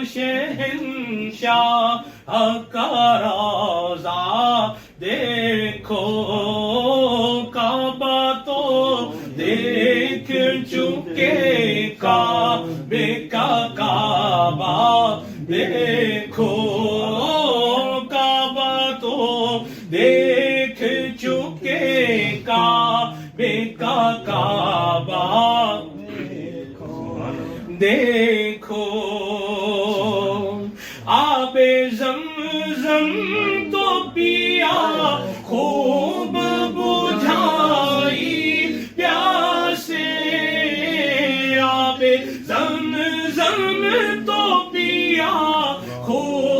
شہنشاہ کا روضہ دیکھو کعبہ تو دیکھ چکے کعبے کا کعبہ دیکھو کعبہ تو دیکھ چکے کعبے کا کعبہ دیکھو آب زمزم تو پیا خوب بجھائی پیاسے آب زمزم تو پیا خوب